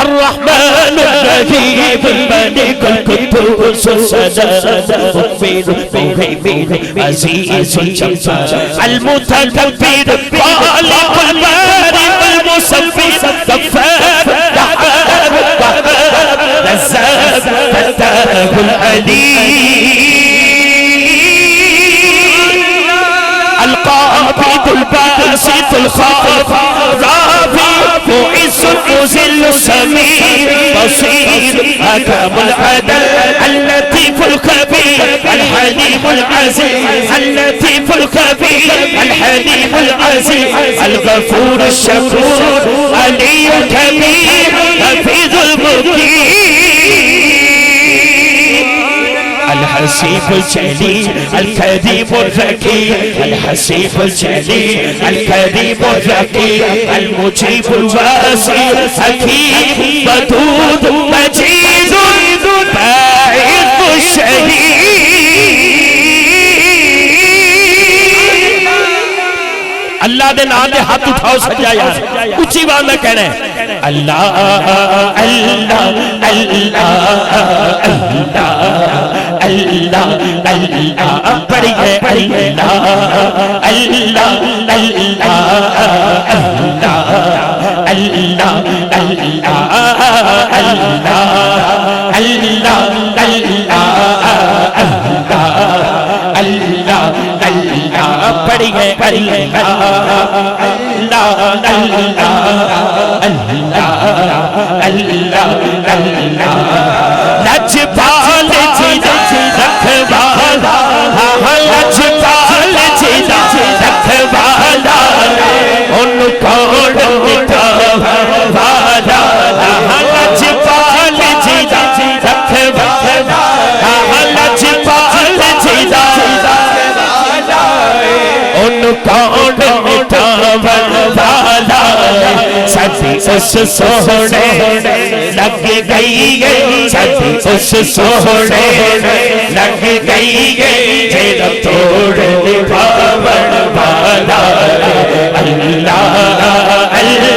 الرحمن الرحيم الملك القدوس السلام المؤمن عزيز الجبار المتكبر خالق البارئ المصور الغفار القهار الرزاق الفتاح العليم القابض الباسط الخافض الرافع معز المذل السميع بصير حكم العدل اللطيف الخبير الحليم العزيز اللطيف الخبير الحليم العزيز الغفور الشكور علي الكبير حفيظ المقيم الحسيب الجليل الكريم الرقيب الحسيب الجليل الكريم الرقيب المجيب الواسع حكيم ودود مجيد باعث الشهيد اللہ دے نام دے ہاتھ اٹھاؤ سجا یار اچھی بات میں کہنا ہے اللہ اللہ اللہ اللہ اللہ بڑی ہے اللہ اللہ اللہ اللہ اللہ اللہ اللہ بڑی ہے اللہ اللہ اللہ اللہ لجپال جی رکھوالا لجپال جی رکھوالا ان کو والا لجپال جی رکھوالا لجپال جی ان کو والا سچی اس سوڑے لگ گئی سچی اس سوڑے لگ گئی جیرا توڑ پاور والا اللہ اللہ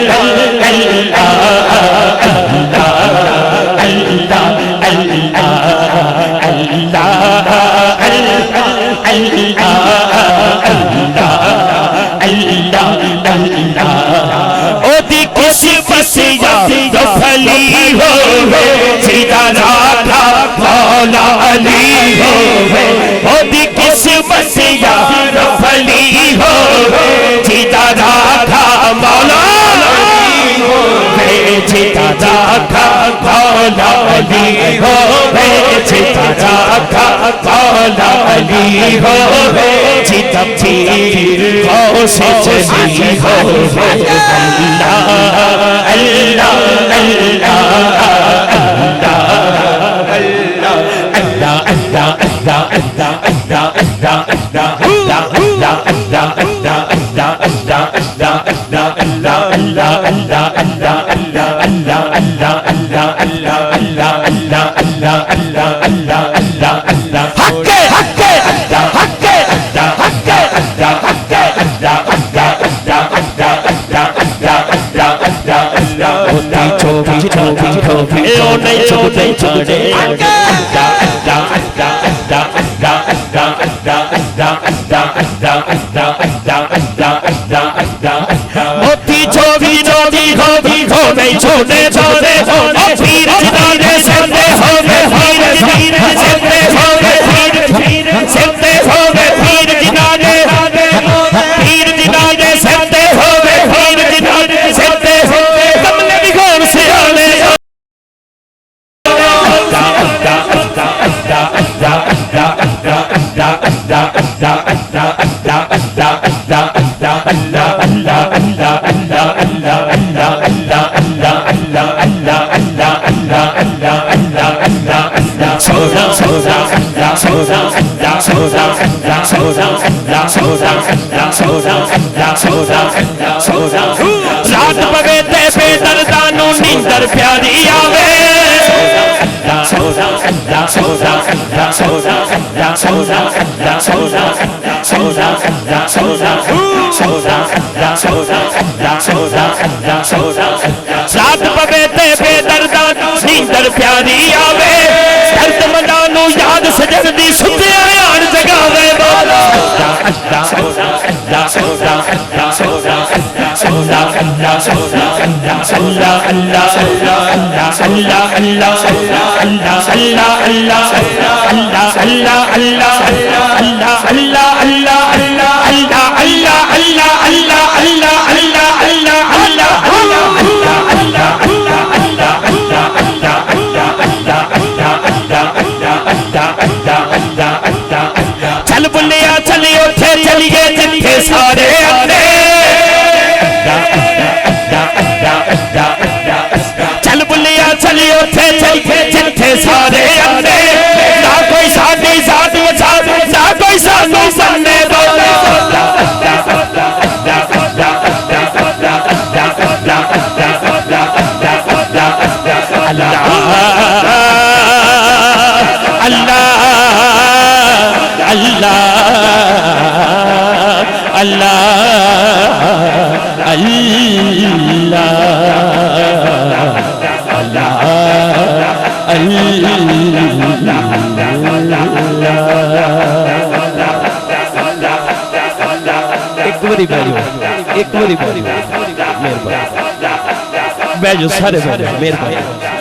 اللہ اللہ علی ہو سیدھا راکھا مولا علی ہو دی قسمت یا رب علی ہو سیدھا راکھا مولا علی ہو سیدھا راکھا مولا علی ہو سیدھا راکھا مولا علی ہو سیدھا پیر غوث جلی ہو اللہ اللہ موتی چھوڑی چھوڑی ہوگی ہونے چھوڑے چھوڑے پیر جنانے سندے ہوگے پیر جنانے سندے ہوگے پیر سندے ہوگے پیر جنانے پیر جنانے سندے ہوگے پیر جنانے سندے ہوگے کملے بھی گھر سے آنے رات بگے تے بے دردانوں نیندر پیاری آوے رات پوے تے بے دردا نیندر پیاری آوے درد منانو یاد سجن دی ستیا یار جگاوے بولا چل بلیا چلی اٹھے چلیے جتھے سارے اندے چل بلیا چلی اٹھے چلیے جتھے سارے اندے نہ کوئی ساتھی ساتھ نہ کوئی ساتھی سننے دو ایک باری بیجو سارے بیجو مہربانی